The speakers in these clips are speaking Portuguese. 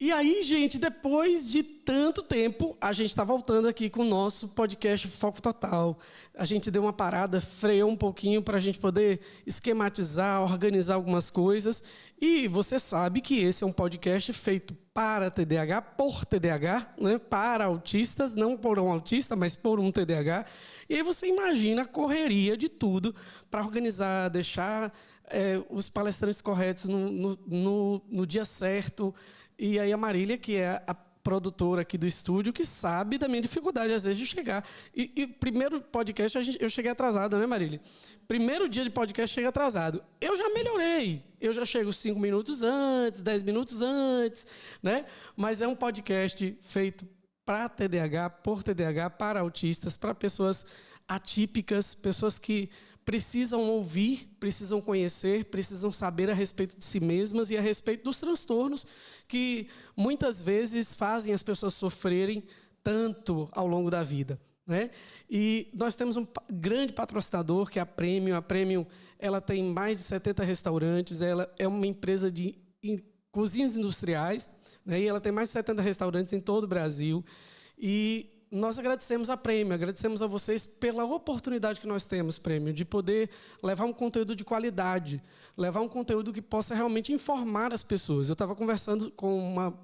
E aí, gente, depois de tanto tempo, a gente está voltando aqui com o nosso podcast Foco Total. A gente deu uma parada, freou um pouquinho para a gente poder esquematizar, organizar algumas coisas. E você sabe que esse é um podcast feito para TDAH, por TDAH, né? Para autistas, não por um autista, mas por um TDAH. E aí você imagina a correria de tudo para organizar, deixar os palestrantes corretos no dia certo. E aí a Marília, que é a produtora aqui do estúdio, que sabe da minha dificuldade, às vezes, de chegar. E primeiro podcast, eu cheguei atrasado, né, Marília? Primeiro dia de podcast, cheguei atrasado. Eu já melhorei. Eu já chego 5 minutos antes, 10 minutos antes, né? Mas é um podcast feito para TDAH, por TDAH, para autistas, para pessoas atípicas, pessoas que precisam ouvir, precisam conhecer, precisam saber a respeito de si mesmas e a respeito dos transtornos que muitas vezes fazem as pessoas sofrerem tanto ao longo da vida, né? E nós temos um grande patrocinador, que é a Premium. A Premium, ela tem mais de 70 restaurantes, ela é uma empresa de cozinhas industriais, né? E ela tem mais de 70 restaurantes em todo o Brasil. E nós agradecemos a Premium, agradecemos a vocês pela oportunidade que nós temos, Premium, de poder levar um conteúdo de qualidade, levar um conteúdo que possa realmente informar as pessoas. Eu estava conversando com uma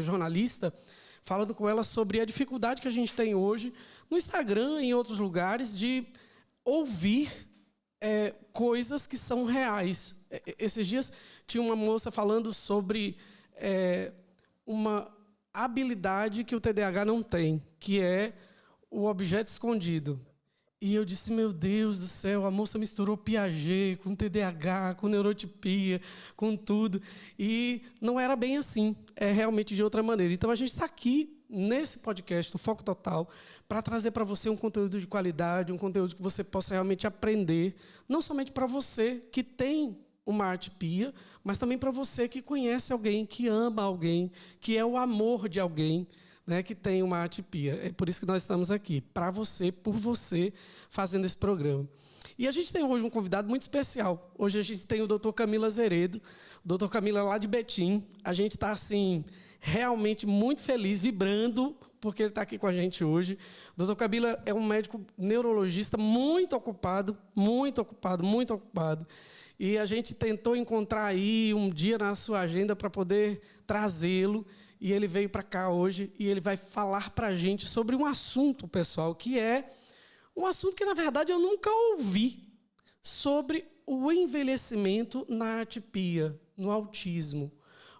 jornalista, falando com ela sobre a dificuldade que a gente tem hoje no Instagram e em outros lugares de ouvir coisas que são reais. Esses dias tinha uma moça falando sobre uma habilidade que o TDAH não tem, que é o objeto escondido. E eu disse, meu Deus do céu, a moça misturou Piaget com TDAH, com neurotipia, com tudo. E não era bem assim, é realmente de outra maneira. Então a gente está aqui nesse podcast, no Foco Total, para trazer para você um conteúdo de qualidade, um conteúdo que você possa realmente aprender, não somente para você que tem uma artipia, mas também para você que conhece alguém, que ama alguém, que é o amor de alguém, né, que tem uma artipia. É por isso que nós estamos aqui, para você, por você, fazendo esse programa. E a gente tem hoje um convidado muito especial. Hoje a gente tem o Dr. Camilo Azeredo, o Dr. Camilo é lá de Betim. A gente está, assim, realmente muito feliz, vibrando, porque ele está aqui com a gente hoje. O Dr. Camilo é um médico neurologista muito ocupado, muito ocupado, muito ocupado. E a gente tentou encontrar aí um dia na sua agenda para poder trazê-lo. E ele veio para cá hoje e ele vai falar para a gente sobre um assunto, pessoal, que é um assunto que, na verdade, eu nunca ouvi, sobre o envelhecimento na atipia, no autismo.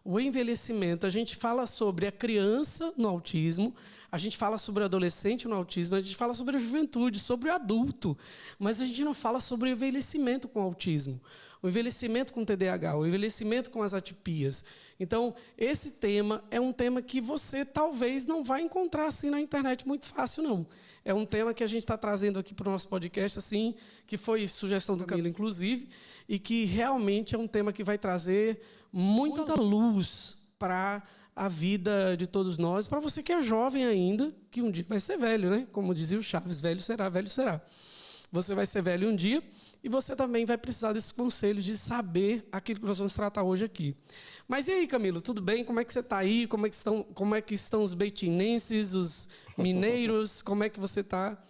O envelhecimento, a gente fala sobre a criança no autismo, a gente fala sobre o adolescente no autismo, a gente fala sobre a juventude, sobre o adulto, mas a gente não fala sobre o envelhecimento com o autismo, o envelhecimento com o TDAH, o envelhecimento com as atipias. Então, esse tema é um tema que você talvez não vai encontrar assim na internet muito fácil, não. É um tema que a gente está trazendo aqui para o nosso podcast, assim, que foi sugestão do Camilo, inclusive, e que realmente é um tema que vai trazer muita luz para a vida de todos nós, para você que é jovem ainda, que um dia vai ser velho, né? Como dizia o Chaves, velho será, velho será. Você vai ser velho um dia e você também vai precisar desses conselhos de saber aquilo que nós vamos tratar hoje aqui. Mas e aí, Camilo, tudo bem? Como é que você está aí? Como é que estão os betinenses, os mineiros? Como é que você está?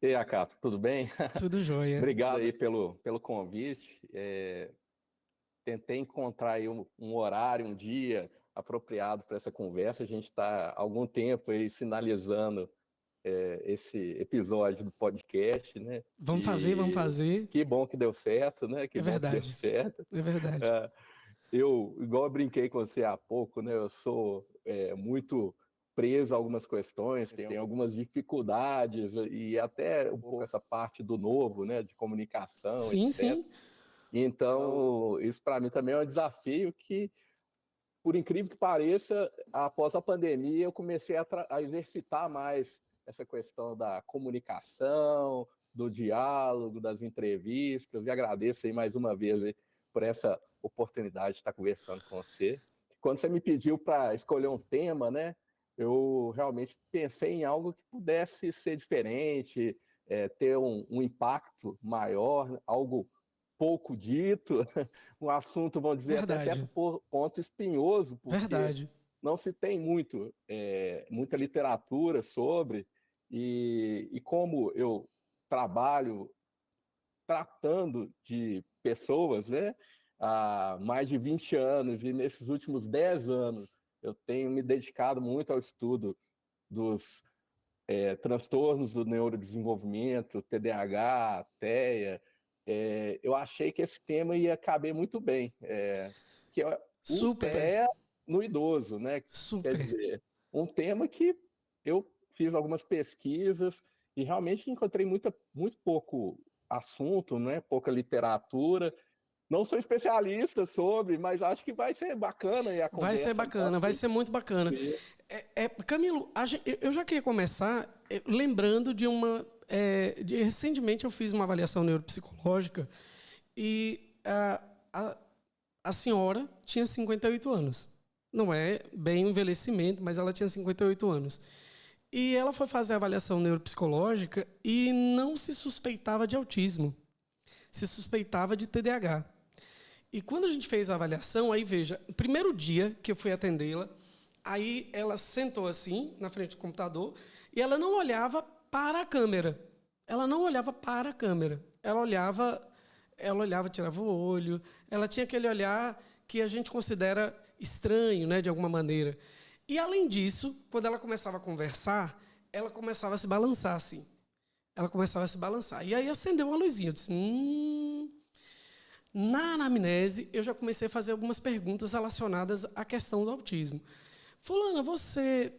E aí, Acato, tudo bem? Tudo jóia. Obrigado aí pelo convite. Tentei encontrar aí um horário, um dia apropriado para essa conversa. A gente está há algum tempo aí sinalizando esse episódio do podcast, né? Vamos fazer. Que bom que deu certo, né? Que bom que deu certo. É verdade. Igual eu brinquei com você há pouco, né? Eu sou muito preso a algumas questões, tenho algumas dificuldades e até um pouco essa parte do novo, né? De comunicação, sim, etc. Sim. Então, isso para mim também é um desafio que, por incrível que pareça, após a pandemia, eu comecei a exercitar mais essa questão da comunicação, do diálogo, das entrevistas, e agradeço aí mais uma vez aí por essa oportunidade de estar conversando com você. Quando você me pediu para escolher um tema, né, eu realmente pensei em algo que pudesse ser diferente, ter um impacto maior, algo pouco dito, um assunto, vamos dizer, até certo ponto espinhoso, porque não se tem muita literatura sobre, e como eu trabalho tratando de pessoas, né, há mais de 20 anos, e nesses últimos 10 anos eu tenho me dedicado muito ao estudo dos transtornos do neurodesenvolvimento, TDAH, TEA, eu achei que esse tema ia caber muito bem, que é o Super, TEA no idoso, né? Quer super. dizer, um tema que eu fiz algumas pesquisas e realmente encontrei muito pouco assunto, né? Pouca literatura. Não sou especialista sobre, mas acho que vai ser bacana e a Vai ser conversa bacana, vai ser muito bacana. Camilo, eu já queria começar lembrando de recentemente eu fiz uma avaliação neuropsicológica e a senhora tinha 58 anos. Não é bem um envelhecimento, mas ela tinha 58 anos. E ela foi fazer a avaliação neuropsicológica e não se suspeitava de autismo. Se suspeitava de TDAH. E quando a gente fez a avaliação, aí veja, o primeiro dia que eu fui atendê-la, aí ela sentou assim, na frente do computador, e ela não olhava para a câmera. Ela não olhava para a câmera. Ela olhava, tirava o olho, ela tinha aquele olhar que a gente considera estranho, né, de alguma maneira. E, além disso, quando ela começava a conversar, ela começava a se balançar, assim. Ela começava a se balançar. E aí acendeu uma luzinha. Eu disse, Na anamnese, eu já comecei a fazer algumas perguntas relacionadas à questão do autismo. Fulana, você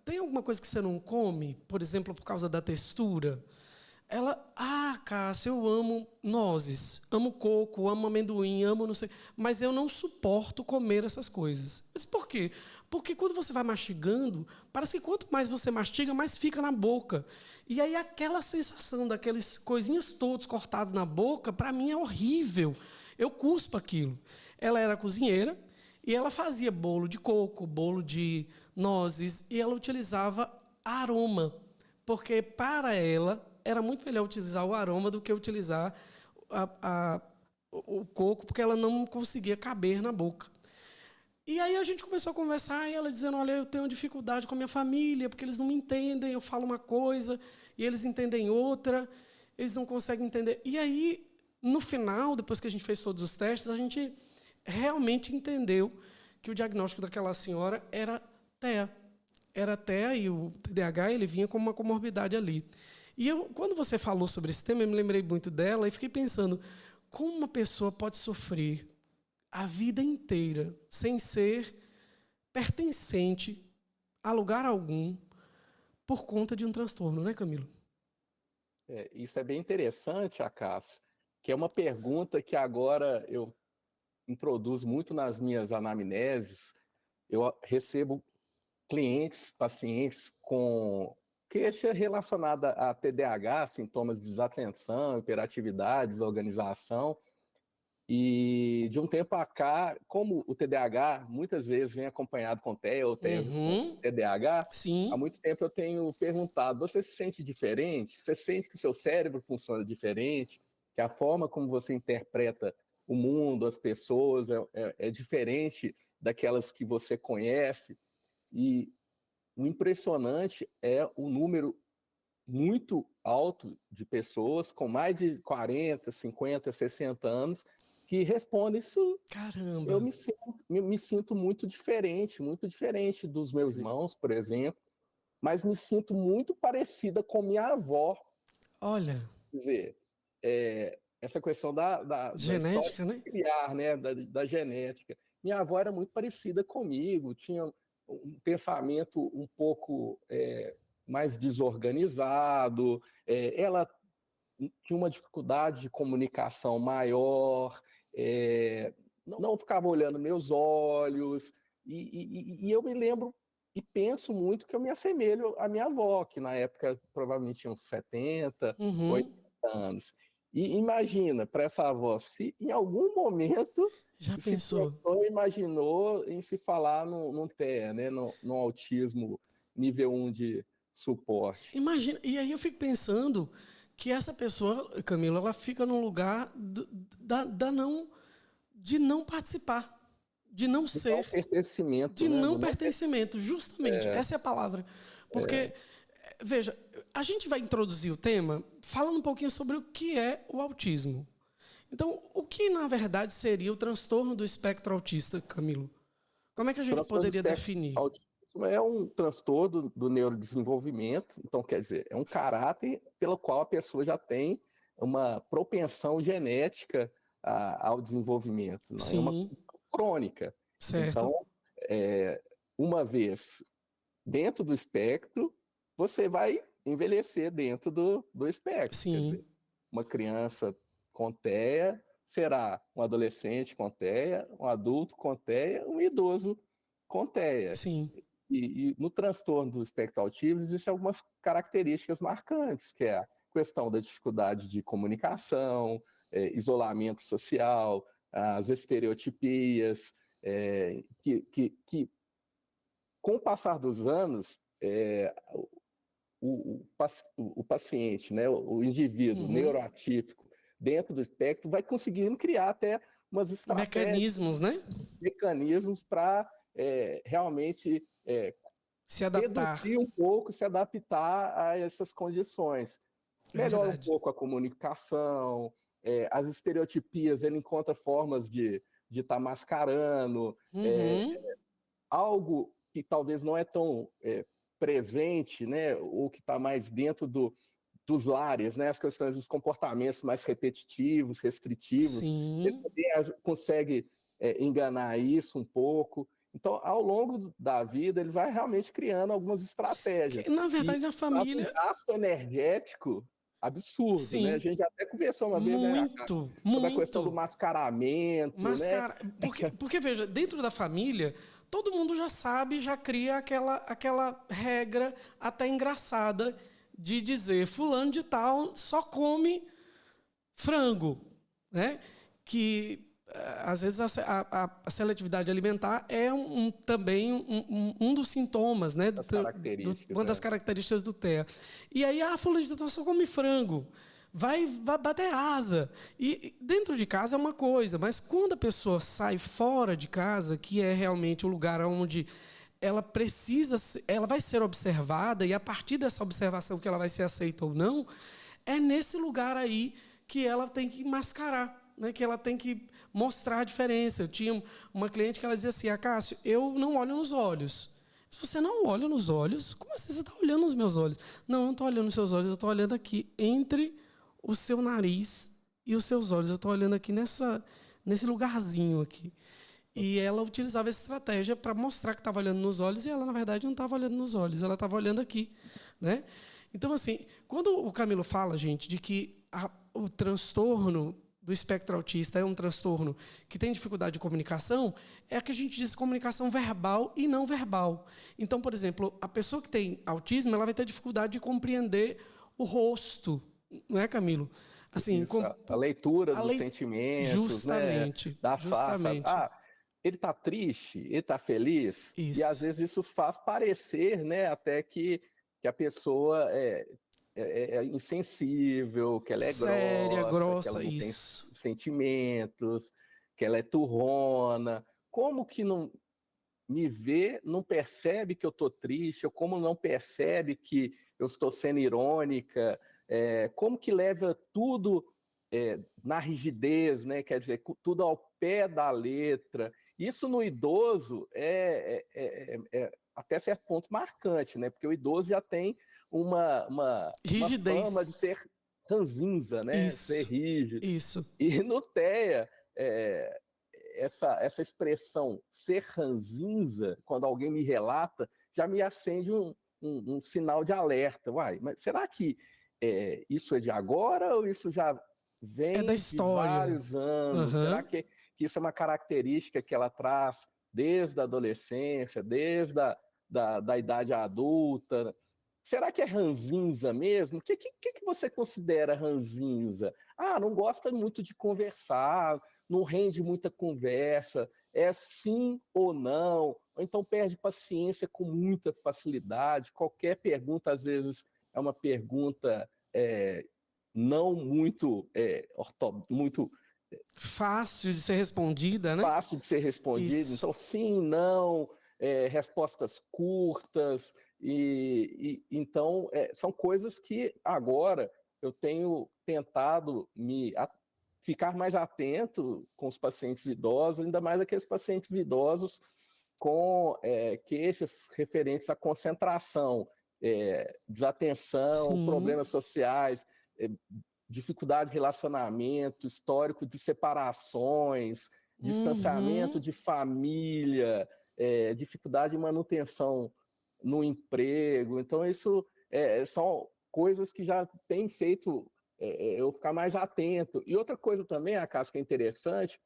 tem alguma coisa que você não come? Por exemplo, por causa da textura? Ela, Cássio, eu amo nozes, amo coco, amo amendoim, amo não sei, mas eu não suporto comer essas coisas. Mas por quê? Porque quando você vai mastigando, parece que quanto mais você mastiga, mais fica na boca. E aí aquela sensação daqueles coisinhas todos cortados na boca, para mim é horrível. Eu cuspo aquilo. Ela era cozinheira e ela fazia bolo de coco, bolo de nozes, e ela utilizava aroma, porque para ela era muito melhor utilizar o aroma do que utilizar o coco, porque ela não conseguia caber na boca. E aí a gente começou a conversar, e ela dizendo, olha, eu tenho dificuldade com a minha família, porque eles não me entendem, eu falo uma coisa, e eles entendem outra, eles não conseguem entender. E aí, no final, depois que a gente fez todos os testes, a gente realmente entendeu que o diagnóstico daquela senhora era TEA. Era TEA, e o TDAH ele vinha como uma comorbidade ali. E quando você falou sobre esse tema, eu me lembrei muito dela e fiquei pensando como uma pessoa pode sofrer a vida inteira sem ser pertencente a lugar algum por conta de um transtorno, né, Camilo? Isso é bem interessante, Acácio, que é uma pergunta que agora eu introduzo muito nas minhas anamneses. Eu recebo clientes, pacientes com queixa relacionada a TDAH, sintomas de desatenção, hiperatividade, desorganização. E de um tempo a cá, como o TDAH muitas vezes vem acompanhado com TEA ou TEA com TDAH, há Sim. muito tempo eu tenho perguntado, você se sente diferente? Você sente que o seu cérebro funciona diferente? Que a forma como você interpreta o mundo, as pessoas, é diferente daquelas que você conhece? E o impressionante é o número muito alto de pessoas com mais de 40, 50, 60 anos que respondem sim. Caramba. Eu me sinto muito diferente dos meus irmãos, por exemplo, mas me sinto muito parecida com minha avó. Olha, Quer dizer, essa questão da história genética, né? familiar, né, da genética. Minha avó era muito parecida comigo, tinha um pensamento um pouco mais desorganizado, ela tinha uma dificuldade de comunicação maior, não ficava olhando meus olhos, e eu me lembro e penso muito que eu me assemelho à minha avó, que na época provavelmente tinha uns 70, 80 anos. E imagina, para essa avó, se em algum momento Já se pensou? pensou, imaginou em se falar num TEA, né, no autismo nível 1 de suporte. Imagina. E aí eu fico pensando que essa pessoa, Camila, ela fica num lugar de não participar, de não ser, pertencimento, de né? não pertencimento, justamente, essa é a palavra. Porque, veja, a gente vai introduzir o tema falando um pouquinho sobre o que é o autismo. Então, o que, na verdade, seria o transtorno do espectro autista, Camilo? Como é que a gente Transtorno do poderia espectro definir? autismo é um transtorno do neurodesenvolvimento, então, quer dizer, é um caráter pelo qual a pessoa já tem uma propensão genética ao desenvolvimento, não é uma Sim, crônica. certo. Então, uma vez dentro do espectro, você vai envelhecer dentro do espectro. Quer Sim, dizer, uma criança com TEA será um adolescente com TEA, um adulto com TEA, um idoso com TEA. sim. E no transtorno do espectro autista existem algumas características marcantes, que é a questão da dificuldade de comunicação, isolamento social, as estereotipias, que com o passar dos anos, o paciente, né, o indivíduo neuroatípico dentro do espectro vai conseguindo criar até umas estratégias, Mecanismos, né? mecanismos para realmente Se adaptar. reduzir um pouco, se adaptar a essas condições. É Melhora um verdade. pouco a comunicação, as estereotipias, ele encontra formas de estar mascarando, algo que talvez não é tão presente, né, ou que está mais dentro dos lares, né, as questões dos comportamentos mais repetitivos, restritivos, ele Sim. também consegue enganar isso um pouco. Então, ao longo da vida, ele vai realmente criando algumas estratégias. Na E verdade, na faz um família, gasto energético absurdo, né? A sim. gente até conversou uma vez, né, Muito, sobre a questão do muito. mascaramento, Mas, né? cara, porque, veja, dentro da família, todo mundo já sabe, já cria aquela regra até engraçada de dizer fulano de tal só come frango, né? Que às vezes a seletividade alimentar é também um dos sintomas, né? As características, Uma das características do TEA. E aí, fulano de tal só come frango. Vai bater asa. E dentro de casa é uma coisa, mas quando a pessoa sai fora de casa, que é realmente o lugar onde ela vai ser observada, e a partir dessa observação que ela vai ser aceita ou não, é nesse lugar aí que ela tem que mascarar, né? Que ela tem que mostrar a diferença. Eu tinha uma cliente que ela dizia assim, Cássio, eu não olho nos olhos. Se você não olha nos olhos, como assim você está olhando nos meus olhos? Não, eu não estou olhando nos seus olhos, eu estou olhando aqui entre o seu nariz e os seus olhos. Eu estou olhando aqui nesse lugarzinho aqui. E ela utilizava essa estratégia para mostrar que estava olhando nos olhos, e ela, na verdade, não estava olhando nos olhos, ela estava olhando aqui, né? Então, assim, quando o Camilo fala, gente, de que o transtorno do espectro autista é um transtorno que tem dificuldade de comunicação, é que a gente diz comunicação verbal e não verbal. Então, por exemplo, a pessoa que tem autismo, ela vai ter dificuldade de compreender o rosto, não é, Camilo? Assim, isso, a leitura a dos lei... sentimentos, né, Justamente, da face. justamente. Ele está triste, ele está feliz, e às Isso. vezes isso faz parecer, né, até que a pessoa é insensível, que ela é Séria, grossa, que ela grossa, não tem isso. sentimentos, que ela é turrona. Como que não me vê, não percebe que eu estou triste, ou como não percebe que eu estou sendo irônica, como que leva tudo na rigidez, né? Quer dizer, tudo ao pé da letra. Isso no idoso é até certo ponto marcante, né? Porque o idoso já tem uma fama de Rigidez. ser ranzinza, né? Ser Isso. rígido. Isso. E no TEA, essa expressão ser ranzinza, quando alguém me relata, já me acende um sinal de alerta. Uai, mas será que isso é de agora ou isso já É da vem de história. vários anos? Será Aham. que isso é uma característica que ela traz desde a adolescência, desde da idade adulta? Será que é ranzinza mesmo? O que você considera ranzinza? Não gosta muito de conversar, não rende muita conversa, é sim ou não, ou então perde paciência com muita facilidade. Qualquer pergunta, às vezes, é uma pergunta não muito, muito Fácil de ser respondida, né? Fácil de ser respondida. Isso. Então, sim, não, respostas curtas. Então, são coisas que agora eu tenho tentado ficar mais atento com os pacientes idosos, ainda mais aqueles pacientes idosos com queixas referentes à concentração, desatenção, Sim. problemas sociais, dificuldade de relacionamento, histórico de separações, distanciamento de família, dificuldade de manutenção no emprego. Então, isso são coisas que já têm feito eu ficar mais atento. E outra coisa também, Acácio, que é interessante,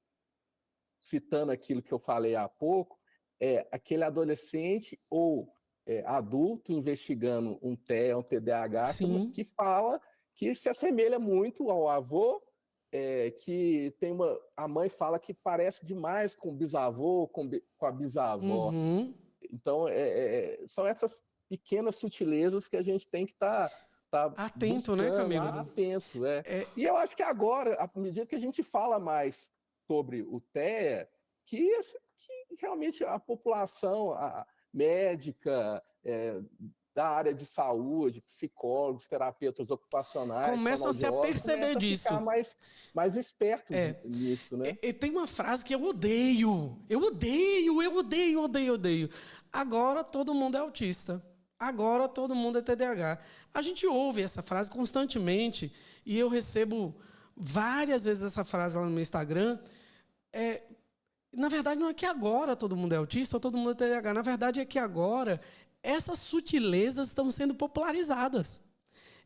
citando aquilo que eu falei há pouco, aquele adolescente ou adulto investigando um TEA, um TDAH, que fala que se assemelha muito ao avô, que a mãe fala que parece demais com o bisavô, com a bisavó. Então, são essas pequenas sutilezas que a gente tem que estar atento, buscando, né, Camilo? Atento. E eu acho que agora, à medida que a gente fala mais sobre o TEA, que realmente a população médica, da área de saúde, psicólogos, terapeutas ocupacionais, começam-se a perceber disso. Ficar mais espertos nisso, né? E tem uma frase que eu odeio. Eu odeio. Agora todo mundo é autista. Agora todo mundo é TDAH. A gente ouve essa frase constantemente e eu recebo várias vezes essa frase lá no meu Instagram. Na verdade, não é que agora todo mundo é autista ou todo mundo é TDAH. Na verdade, é que agora essas sutilezas estão sendo popularizadas.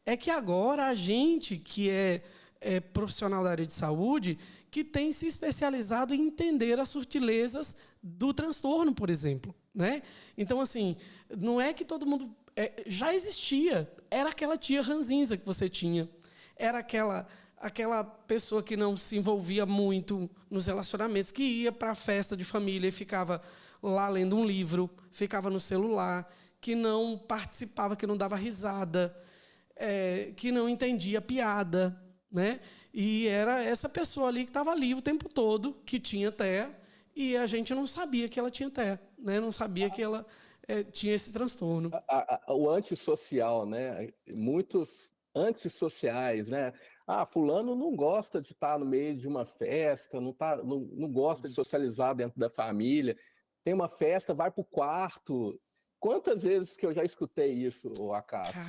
É que agora a gente que é profissional da área de saúde, que tem se especializado em entender as sutilezas do transtorno, por exemplo, né? Então, assim, não é que todo mundo... já existia. Era aquela tia ranzinza que você tinha. Era aquela pessoa que não se envolvia muito nos relacionamentos, que ia para a festa de família e ficava lá lendo um livro, ficava no celular, que não participava, que não dava risada, que não entendia piada, né? E era essa pessoa ali que estava ali o tempo todo, que tinha TEA, e a gente não sabia que ela tinha TEA, né? Não sabia que ela tinha esse transtorno. O antissocial, né? Muitos antissociais, né? Fulano não gosta de estar no meio de uma festa, não gosta de socializar dentro da família. Tem uma festa, vai para o quarto. Quantas vezes que eu já escutei isso, Acácio?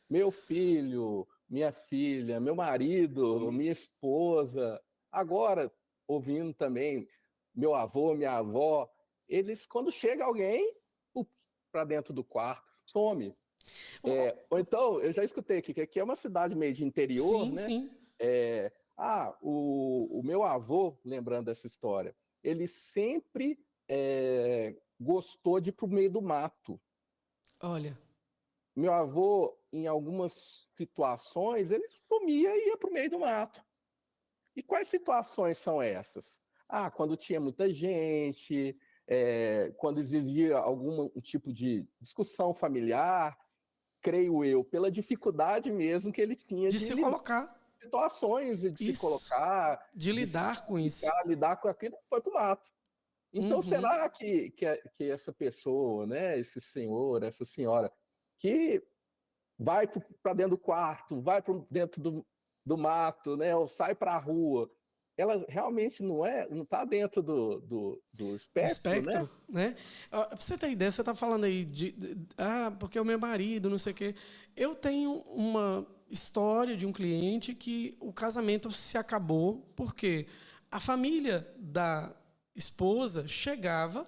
Meu filho, minha filha, meu marido, minha esposa. Agora, ouvindo também meu avô, minha avó, eles, quando chega alguém para dentro do quarto, some. Ou então, eu já escutei aqui, que aqui é uma cidade meio de interior, né? Sim. O meu avô, lembrando dessa história, ele sempre gostou de ir para o meio do mato. Olha. Meu avô, em algumas situações, ele sumia e ia para o meio do mato. E quais situações são essas? Quando tinha muita gente, quando exigia algum tipo de discussão familiar, creio eu, pela dificuldade mesmo que ele tinha de se colocar. Situações de se colocar, de lidar com isso. Lidar com aquilo, foi para o mato. Então, será que essa pessoa, né, esse senhor, essa senhora, que vai para dentro do quarto, vai para dentro do mato, né, ou sai para a rua, ela realmente não está dentro do espectro, né? Pra você ter ideia, você está falando aí porque é o meu marido, não sei o quê. Eu tenho uma história de um cliente que o casamento se acabou porque a família da esposa chegava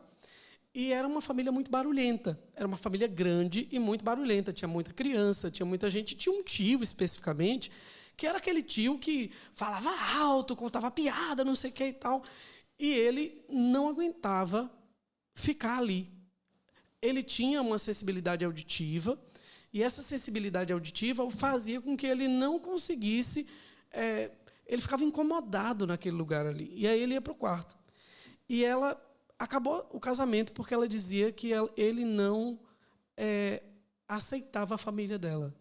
e era uma família muito barulhenta. Era uma família grande e muito barulhenta. Tinha muita criança, tinha muita gente. Tinha um tio, especificamente, que era aquele tio que falava alto, contava piada, não sei o que e tal. E ele não aguentava ficar ali. Ele tinha uma sensibilidade auditiva, e essa sensibilidade auditiva o fazia com que ele não conseguisse... ele ficava incomodado naquele lugar ali. E aí ele ia para o quarto. E ela acabou o casamento porque ela dizia que ele não aceitava a família dela.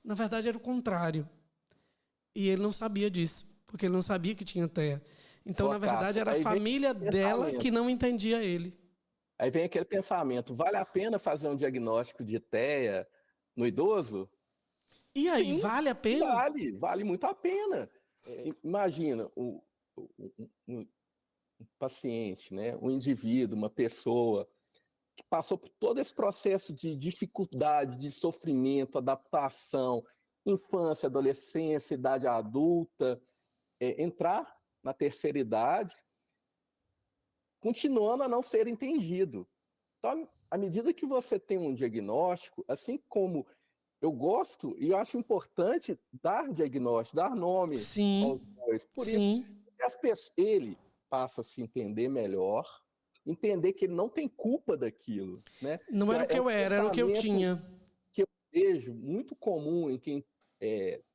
Na verdade, era o contrário. E ele não sabia disso. porque ele não sabia que tinha TEA. Então, Ó, na verdade, Cássio, era a aí vem família aquele dela pensamento. que não entendia ele. Aí vem aquele pensamento, vale a pena fazer um diagnóstico de TEA no idoso? E aí, Sim, vale a pena? vale muito a pena. Imagina um paciente, né, um indivíduo, uma pessoa que passou por todo esse processo de dificuldade, de sofrimento, adaptação, infância, adolescência, idade adulta, entrar na terceira idade, continuando a não ser entendido. Então, à medida que você tem um diagnóstico, assim como eu gosto e eu acho importante dar diagnóstico, dar nome Sim, aos bois. Por isso, sim. ele passa a se entender melhor, entender que ele não tem culpa daquilo, né? Não Que era o que é um eu era o que eu pensamento tinha. que eu vejo muito comum em quem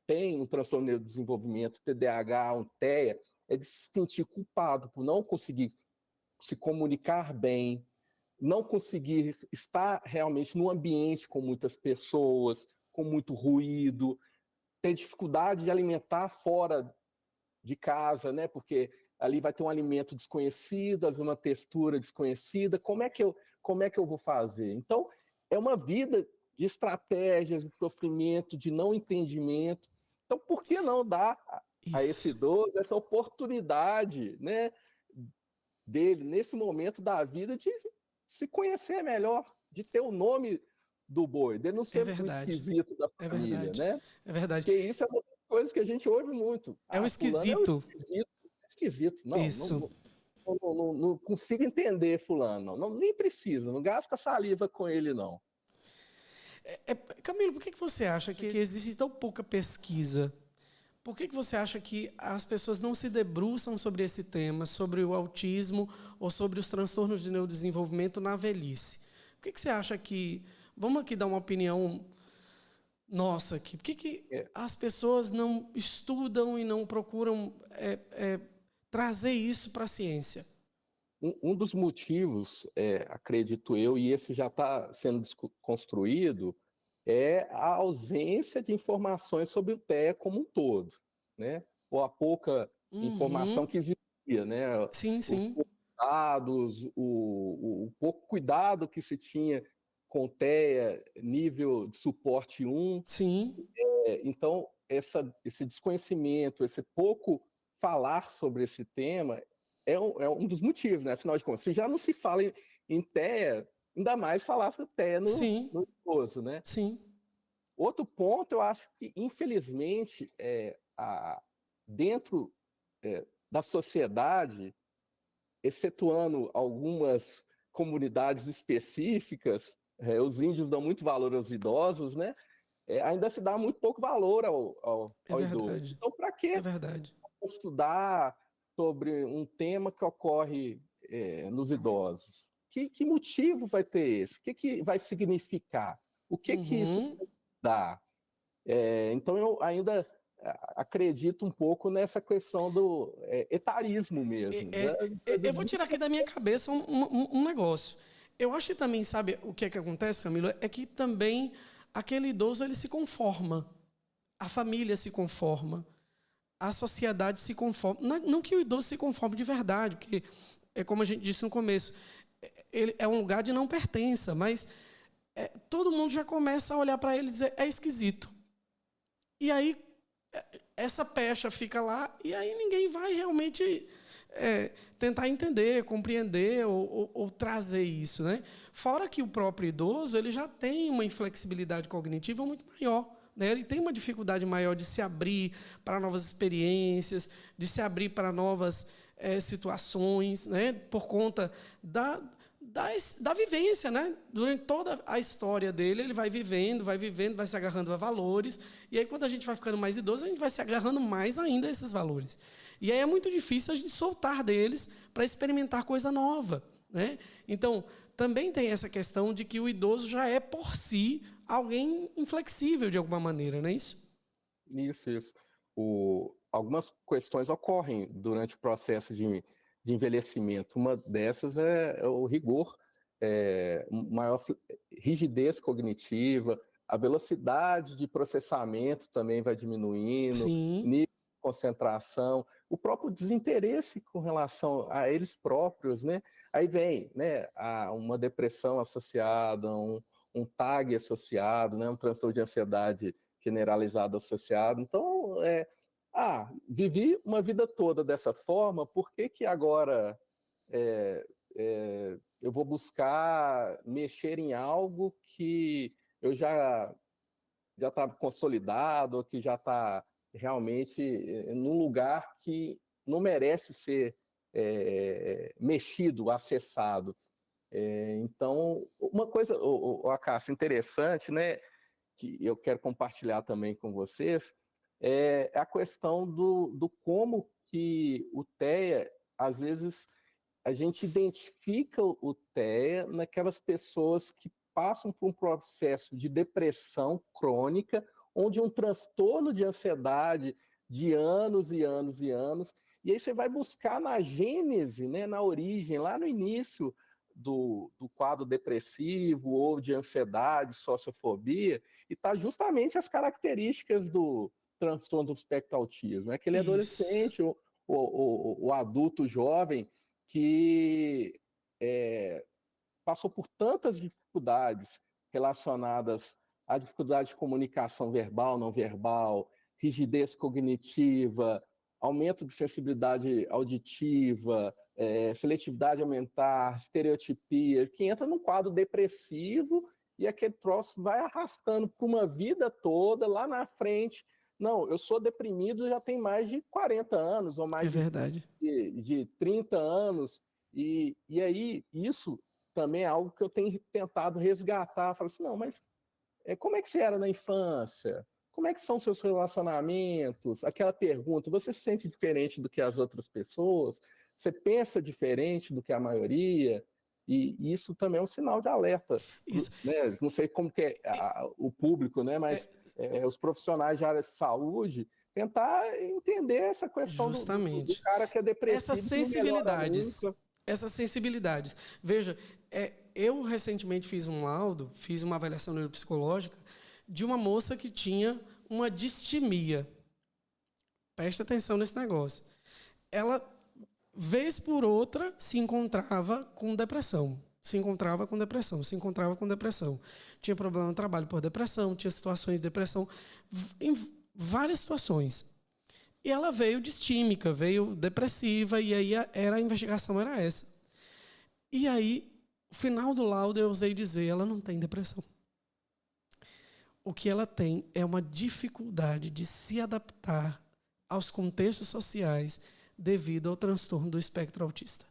tem um transtorno de desenvolvimento, TDAH, um TEA, é de se sentir culpado por não conseguir se comunicar bem, não conseguir estar realmente num ambiente com muitas pessoas, com muito ruído, ter dificuldade de alimentar fora de casa, né? Porque ali vai ter um alimento desconhecido, às vezes uma textura desconhecida. Como é que eu vou fazer? Então, é uma vida de estratégias, de sofrimento, de não entendimento. Então, por que não dar a esse Isso. idoso essa oportunidade, né, dele, nesse momento da vida, de se conhecer melhor, de ter o nome do boi, de não É ser o verdade. esquisito da É família, verdade. né? É verdade. Porque isso é uma coisa que a gente ouve muito. É o Ah, fulano é o esquisito. esquisito. Esquisito. Isso. Não consigo entender fulano. Nem precisa, não gasta saliva com ele, não. Camilo, por que você acha que existe tão pouca pesquisa? Por que você acha que as pessoas não se debruçam sobre esse tema, sobre o autismo ou sobre os transtornos de neurodesenvolvimento na velhice? Por que você acha que... Vamos aqui dar uma opinião nossa aqui. Por que É, as pessoas não estudam e não procuram trazer isso para a ciência? um dos motivos, acredito eu, e esse já está sendo construído, é a ausência de informações sobre o TEA como um todo, né? Ou a pouca informação Uhum. que existia, né? Sim, Os sim. dados, o pouco cuidado que se tinha com o TEA, nível de suporte 1. Sim. Então, esse desconhecimento, esse pouco falar sobre esse tema é um dos motivos, né? Afinal de contas, se já não se fala em TEA, ainda mais falar sobre TEA Sim. no idoso, né? Sim. Outro ponto, eu acho que, infelizmente, dentro da sociedade, excetuando algumas comunidades específicas, os índios dão muito valor aos idosos, né? Ainda se dá muito pouco valor É ao idoso. verdade. Então, para É que verdade. estudar sobre um tema que ocorre nos idosos? Que motivo vai ter esse? O que vai significar? O que isso Uhum. dá? Então, eu ainda acredito um pouco nessa questão do etarismo mesmo. Né? Eu vou tirar aqui da minha cabeça um negócio. Eu acho que também, sabe o que é que acontece, Camilo? É que também aquele idoso ele se conforma. A família se conforma. A sociedade se conforma. Não que o idoso se conforme de verdade, porque é como a gente disse no começo, ele é um lugar de não pertença, mas todo mundo já começa a olhar para ele e dizer, é esquisito. E aí essa pecha fica lá e aí ninguém vai realmente tentar entender, compreender ou trazer isso, né? Fora que o próprio idoso ele já tem uma inflexibilidade cognitiva muito maior. Né? Ele tem uma dificuldade maior de se abrir para novas experiências, de se abrir para novas situações, né? Por conta da vivência, né? Durante toda a história dele, ele vai vivendo, vai se agarrando a valores. E aí, quando a gente vai ficando mais idoso, a gente vai se agarrando mais ainda a esses valores. E aí é muito difícil a gente soltar deles para experimentar coisa nova, né? Então, também tem essa questão de que o idoso já é, por si, alguém inflexível de alguma maneira, não é isso? Isso. Algumas questões ocorrem durante o processo de envelhecimento. Uma dessas é o rigor, maior rigidez cognitiva, a velocidade de processamento também vai diminuindo, o Sim. nível de concentração, o próprio desinteresse com relação a eles próprios, né? Aí vem, né, uma depressão associada, um TAG associado, né, um transtorno de ansiedade generalizado associado. Então, vivi uma vida toda dessa forma, por que agora eu vou buscar mexer em algo que eu já está consolidado, que já está realmente num lugar que não merece ser mexido, acessado. Então, uma coisa, Acácio, interessante, né, que eu quero compartilhar também com vocês, é a questão do como que o TEA, às vezes, a gente identifica o TEA naquelas pessoas que passam por um processo de depressão crônica, onde um transtorno de ansiedade de anos e anos e anos, e aí você vai buscar na gênese, né, na origem, lá no início do quadro depressivo ou de ansiedade, sociofobia, e está justamente as características do transtorno do espectro autismo. É aquele adolescente, o adulto jovem que passou por tantas dificuldades relacionadas à dificuldade de comunicação verbal, não verbal, rigidez cognitiva, aumento de sensibilidade auditiva, seletividade aumentar, estereotipia, que entra num quadro depressivo e aquele troço vai arrastando por uma vida toda, lá na frente. Não, eu sou deprimido já tem mais de 40 anos, ou mais de 30 anos, e aí isso também é algo que eu tenho tentado resgatar. Falo assim, não, mas como é que você era na infância? Como é que são seus relacionamentos? Aquela pergunta, você se sente diferente do que as outras pessoas? Você pensa diferente do que a maioria? E isso também é um sinal de alerta. Né? Não sei como que é o público, né? Mas os profissionais de área de saúde tentar entender essa questão do cara que é depressivo. Essas sensibilidades. Veja, eu recentemente fiz um laudo, fiz uma avaliação neuropsicológica de uma moça que tinha uma distimia. Preste atenção nesse negócio. Ela, vez por outra, se encontrava com depressão. Tinha problema no trabalho por depressão, tinha situações de depressão, em várias situações. E ela veio distímica, veio depressiva, e aí a investigação era essa. E aí, no final do laudo, eu ousei dizer, ela não tem depressão. O que ela tem é uma dificuldade de se adaptar aos contextos sociais devido ao transtorno do espectro autista.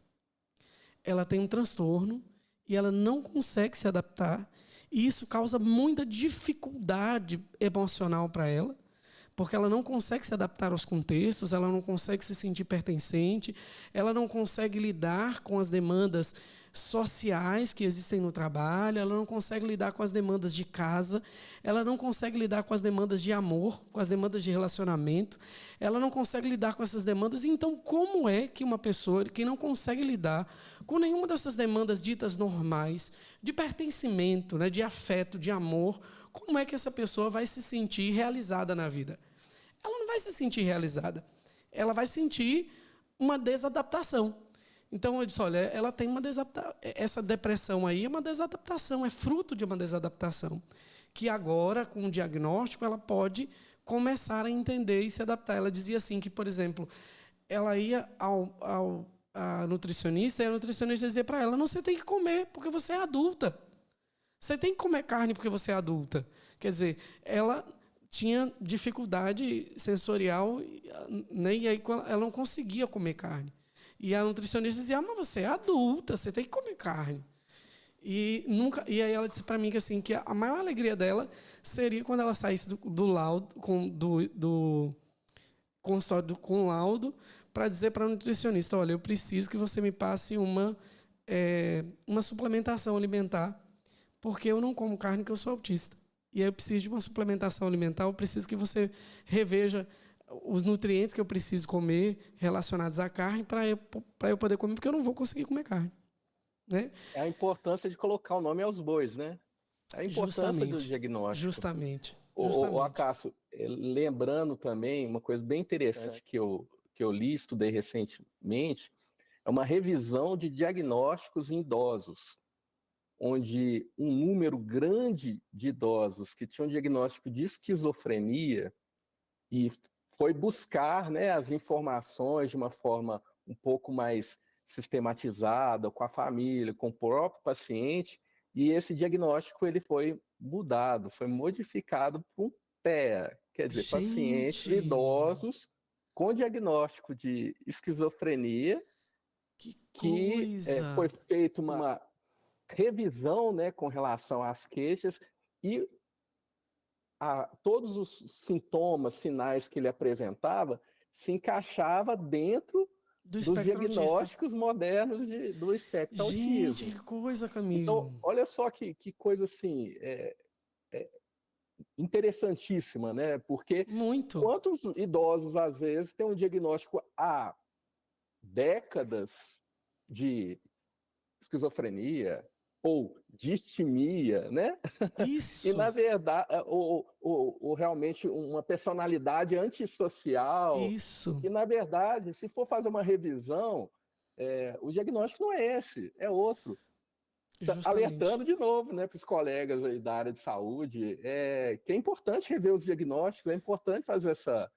Ela tem um transtorno e ela não consegue se adaptar, e isso causa muita dificuldade emocional para ela, porque ela não consegue se adaptar aos contextos, ela não consegue se sentir pertencente, ela não consegue lidar com as demandas sociais que existem no trabalho, ela não consegue lidar com as demandas de casa, ela não consegue lidar com as demandas de amor, com as demandas de relacionamento, ela não consegue lidar com essas demandas. Então, como é que uma pessoa que não consegue lidar com nenhuma dessas demandas ditas normais, de pertencimento, né, de afeto, de amor, como é que essa pessoa vai se sentir realizada na vida? Ela não vai se sentir realizada, ela vai sentir uma desadaptação. Então, eu disse, olha, ela tem essa depressão aí é uma desadaptação, é fruto de uma desadaptação, que agora, com o diagnóstico, ela pode começar a entender e se adaptar. Ela dizia assim que, por exemplo, ela ia à nutricionista, e a nutricionista dizia para ela, não, você tem que comer porque você é adulta. Você tem que comer carne porque você é adulta. Quer dizer, ela tinha dificuldade sensorial, né, e aí ela não conseguia comer carne. E a nutricionista dizia, mas você é adulta, você tem que comer carne. E aí ela disse para mim que, assim, que a maior alegria dela seria quando ela saísse do laudo, do consultório com o laudo, para dizer para a nutricionista, olha, eu preciso que você me passe uma suplementação alimentar, porque eu não como carne, porque eu sou autista. E aí eu preciso de uma suplementação alimentar, eu preciso que você reveja os nutrientes que eu preciso comer relacionados à carne para eu poder comer, porque eu não vou conseguir comer carne. Né? É a importância de colocar o nome aos bois, né? É a importância do diagnóstico. Justamente. Acácio, lembrando também uma coisa bem interessante que eu li, estudei recentemente, é uma revisão de diagnósticos em idosos, onde um número grande de idosos que tinham diagnóstico de esquizofrenia e foi buscar, né, as informações de uma forma um pouco mais sistematizada, com a família, com o próprio paciente, e esse diagnóstico ele foi mudado, foi modificado para um TEA, quer dizer, pacientes idosos com diagnóstico de esquizofrenia, que foi feita uma revisão, né, com relação às queixas e todos os sintomas, sinais que ele apresentava se encaixava dentro dos diagnósticos modernos do espectro autismo. Gente, que coisa, Camilo. Então, olha só que coisa assim, interessantíssima, né? Porque quantos idosos, às vezes, têm um diagnóstico há décadas de esquizofrenia ou distimia, né? Isso. E, na verdade, ou realmente uma personalidade antissocial. Isso. E, na verdade, se for fazer uma revisão, o diagnóstico não é esse, é outro. Justamente. Alertando de novo, né, para os colegas aí da área de saúde, que é importante rever os diagnósticos, é importante fazer essa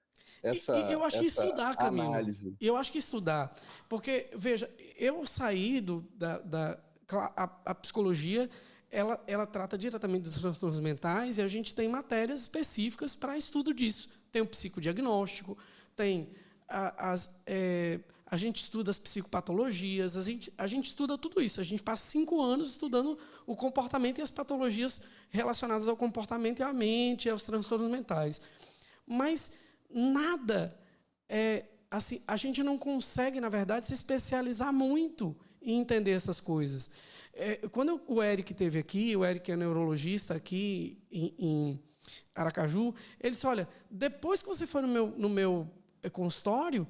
eu acho que estudar, Camilo. análise. Eu acho que estudar. Porque, veja, eu saí a psicologia, ela trata diretamente dos transtornos mentais e a gente tem matérias específicas para estudo disso. Tem o psicodiagnóstico, tem a gente estuda as psicopatologias, a gente estuda tudo isso. A gente passa 5 anos estudando o comportamento e as patologias relacionadas ao comportamento e à mente, aos transtornos mentais. Mas nada, assim, a gente não consegue, na verdade, se especializar muito em entender essas coisas. Quando o Eric esteve aqui, o Eric é neurologista aqui em Aracaju, ele disse, olha, depois que você foi no meu consultório,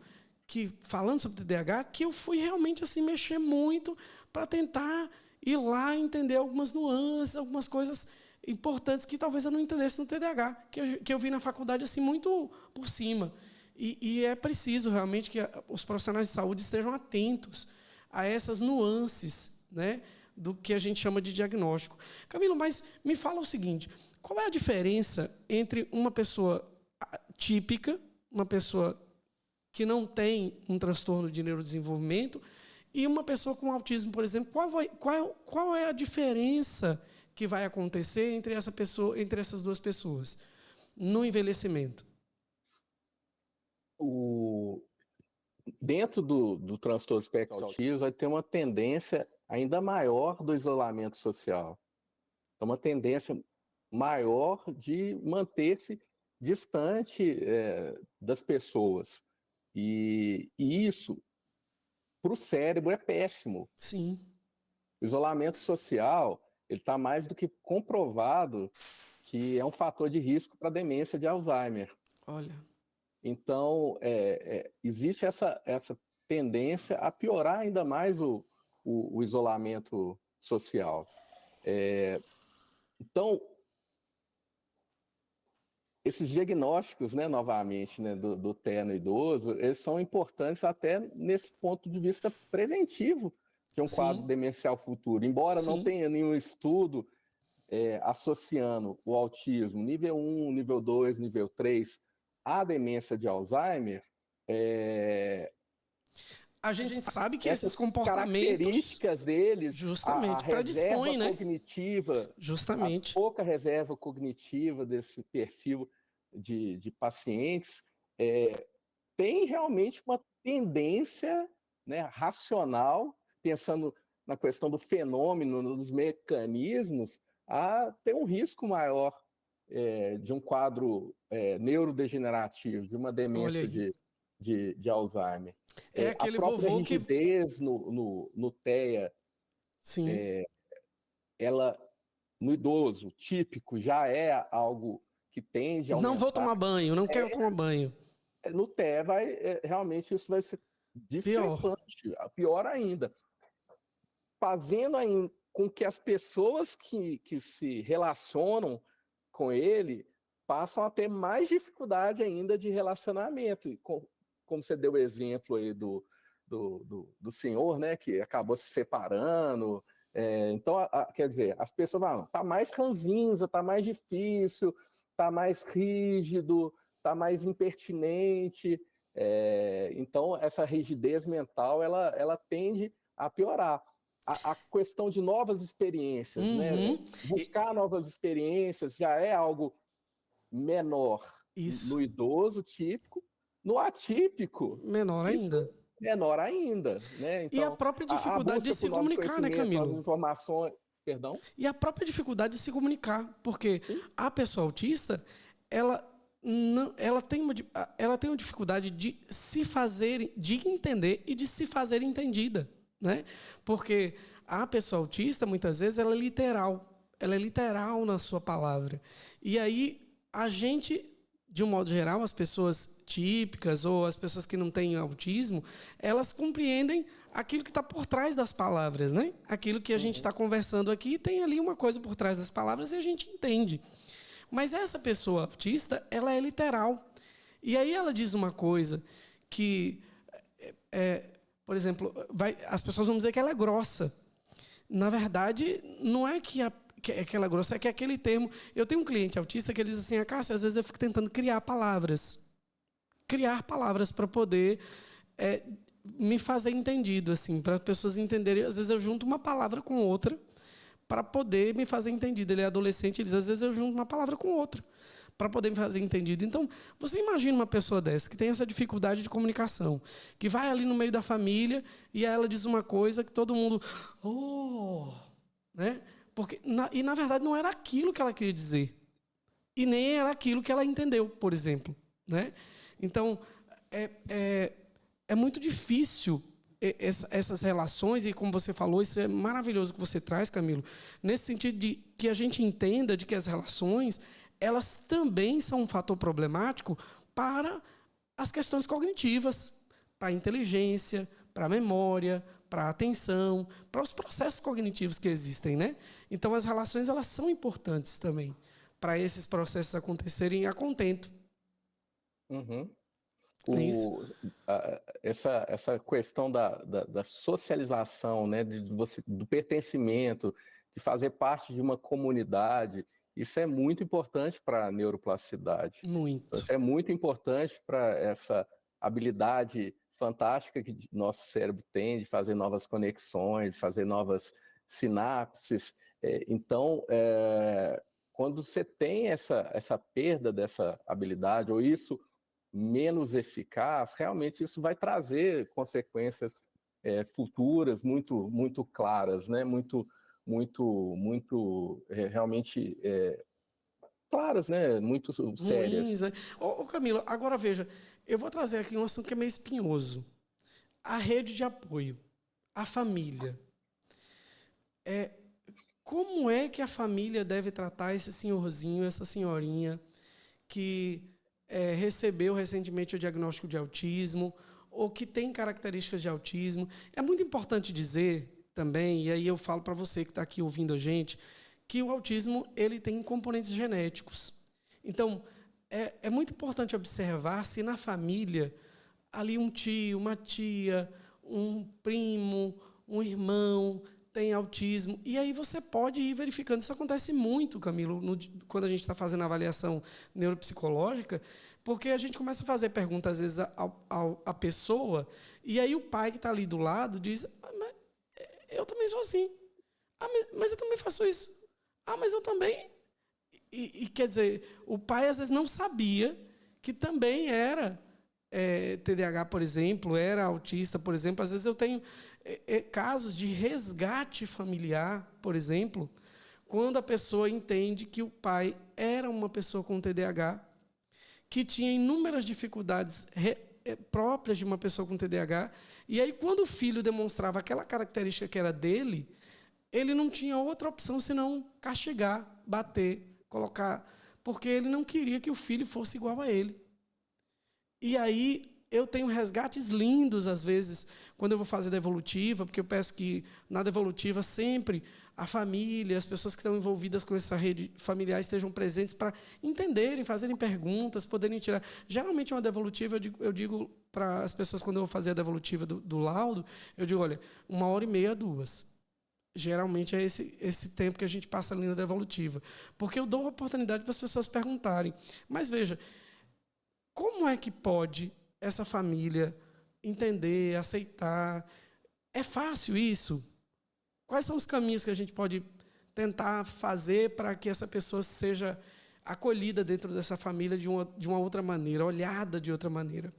falando sobre TDAH, que eu fui realmente assim, mexer muito para tentar ir lá entender algumas nuances, algumas coisas importantes que talvez eu não entendesse no TDAH, que eu vi na faculdade assim, muito por cima. E é preciso realmente que os profissionais de saúde estejam atentos a essas nuances, né, do que a gente chama de diagnóstico. Camilo, mas me fala o seguinte, qual é a diferença entre uma pessoa típica, uma pessoa que não tem um transtorno de neurodesenvolvimento e uma pessoa com autismo, por exemplo? Qual é a diferença que vai acontecer entre essas duas pessoas no envelhecimento? Dentro do transtorno espectro autista vai ter uma tendência ainda maior do isolamento social. É uma tendência maior de manter-se distante das pessoas. E isso, para o cérebro, é péssimo. Sim. O isolamento social está mais do que comprovado que é um fator de risco para a demência de Alzheimer. Olha. Então, existe essa tendência a piorar ainda mais o isolamento social. Então, esses diagnósticos, né, novamente, né, do TEA no idoso, eles são importantes até nesse ponto de vista preventivo de um quadro demencial futuro. Embora não tenha nenhum estudo associando o autismo nível 1, nível 2, nível 3 à demência de Alzheimer, a gente sabe que esses essas comportamentos, características deles, justamente, a reserva cognitiva, né? Justamente. a pouca reserva cognitiva desse perfil de pacientes, tem realmente uma tendência, né, racional, pensando na questão do fenômeno, dos mecanismos, a ter um risco maior de um quadro neurodegenerativo, de uma demência de Alzheimer. Aquele a própria vovô rigidez no TEA, Sim. Ela, no idoso típico, já é algo que tende a aumentar. Não vou tomar banho, não quero tomar banho. No TEA, realmente isso vai ser discrepante, pior ainda. Fazendo com que as pessoas que se relacionam com ele passam a ter mais dificuldade ainda de relacionamento. E como você deu o exemplo aí do senhor, né, que acabou se separando. Então, quer dizer, as pessoas falam, tá mais ranzinza, tá mais difícil, tá mais rígido, tá mais impertinente. Então, essa rigidez mental, ela tende a piorar. A questão de novas experiências, né? Buscar novas experiências já é algo menor no idoso típico, no atípico, menor ainda. Menor ainda, né? Então, e a própria dificuldade de se comunicar, né, Camilo? Novas informações, perdão? E a própria dificuldade de se comunicar, porque a pessoa autista, ela tem uma dificuldade de se fazer, de entender e de se fazer entendida, né? Porque a pessoa autista, muitas vezes, ela é literal na sua palavra. E aí, a gente, de um modo geral, as pessoas típicas ou as pessoas que não têm autismo, elas compreendem aquilo que está por trás das palavras, né? Aquilo que a gente está conversando aqui, tem ali uma coisa por trás das palavras e a gente entende. Mas essa pessoa autista, ela é literal. E aí ela diz uma coisa que, por exemplo, as pessoas vão dizer que ela é grossa. Na verdade, não é que ela é grossa, é que aquele termo... Eu tenho um cliente autista que ele diz assim, Cássio, às vezes eu fico tentando criar palavras para poder me fazer entendido, assim, para as pessoas entenderem. Às vezes eu junto uma palavra com outra para poder me fazer entendido. Ele é adolescente, ele diz, às vezes eu junto uma palavra com outra para poder me fazer entendido. Então, você imagina uma pessoa dessa que tem essa dificuldade de comunicação, que vai ali no meio da família e ela diz uma coisa que todo mundo... né? Porque, na verdade, não era aquilo que ela queria dizer. E nem era aquilo que ela entendeu, por exemplo, né? Então, é muito difícil essas relações, e como você falou, isso é maravilhoso que você traz, Camilo, nesse sentido de que a gente entenda de que as relações, elas também são um fator problemático para as questões cognitivas, para a inteligência, para a memória, para a atenção, para os processos cognitivos que existem, né? Então, as relações, elas são importantes também para esses processos acontecerem a contento. Essa questão da socialização, né, do pertencimento, de fazer parte de uma comunidade, isso é muito importante para a neuroplasticidade. Muito. Isso é muito importante para essa habilidade fantástica que nosso cérebro tem de fazer novas conexões, de fazer novas sinapses. Então, quando você tem essa perda dessa habilidade, ou isso menos eficaz, realmente isso vai trazer consequências futuras muito, muito claras, né? Muito realmente claras, né? Muito sérias. Ruins, né? Camilo, agora veja, eu vou trazer aqui um assunto que é meio espinhoso. A rede de apoio, a família. Como é que a família deve tratar esse senhorzinho, essa senhorinha que recebeu recentemente o diagnóstico de autismo ou que tem características de autismo? É muito importante dizer também, e aí eu falo para você que está aqui ouvindo a gente, que o autismo ele tem componentes genéticos. Então, é muito importante observar se na família, ali um tio, uma tia, um primo, um irmão tem autismo. E aí você pode ir verificando. Isso acontece muito, Camilo, quando a gente está fazendo a avaliação neuropsicológica, porque a gente começa a fazer perguntas, às vezes, à pessoa, e aí o pai que está ali do lado diz, mas eu também sou assim. Mas eu também faço isso. Mas eu também... E quer dizer, o pai, às vezes, não sabia que também era TDAH, por exemplo, era autista, por exemplo. Às vezes eu tenho casos de resgate familiar, por exemplo, quando a pessoa entende que o pai era uma pessoa com TDAH, que tinha inúmeras dificuldades próprias de uma pessoa com TDAH, e aí quando o filho demonstrava aquela característica que era dele, ele não tinha outra opção senão castigar, bater, colocar, porque ele não queria que o filho fosse igual a ele. E aí eu tenho resgates lindos, às vezes, quando eu vou fazer devolutiva, porque eu peço que na devolutiva sempre a família, as pessoas que estão envolvidas com essa rede familiar estejam presentes para entenderem, fazerem perguntas, poderem tirar. Geralmente, uma devolutiva, eu digo para as pessoas, quando eu vou fazer a devolutiva do laudo, eu digo, olha, 1h30, 2. Geralmente é esse tempo que a gente passa ali na devolutiva. Porque eu dou a oportunidade para as pessoas perguntarem. Mas veja, como é que pode essa família entender, aceitar? É fácil isso? Quais são os caminhos que a gente pode tentar fazer para que essa pessoa seja acolhida dentro dessa família de uma outra maneira, olhada de outra maneira?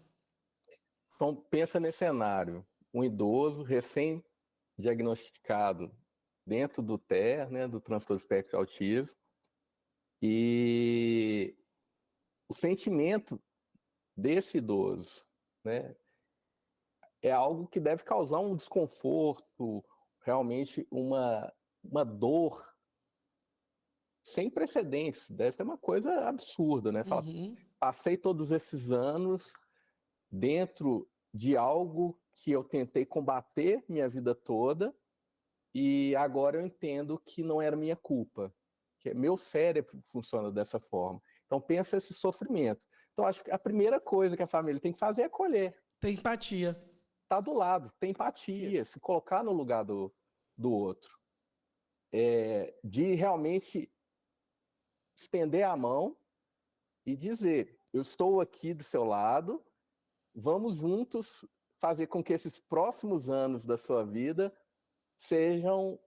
Então, pensa nesse cenário. Um idoso recém-diagnosticado dentro do TER, né, do transtorno espectro autista, e o sentimento desse idoso, né, é algo que deve causar um desconforto, realmente uma dor sem precedentes. Deve ser uma coisa absurda, né? Fala, passei todos esses anos dentro de algo que eu tentei combater minha vida toda e agora eu entendo que não era minha culpa, que meu cérebro funciona dessa forma. Então pensa esse sofrimento. Então acho que a primeira coisa que a família tem que fazer é acolher. Ter empatia. Tá do lado, ter empatia, se colocar no lugar do outro. De realmente estender a mão e dizer, eu estou aqui do seu lado, vamos juntos fazer com que esses próximos anos da sua vida sejam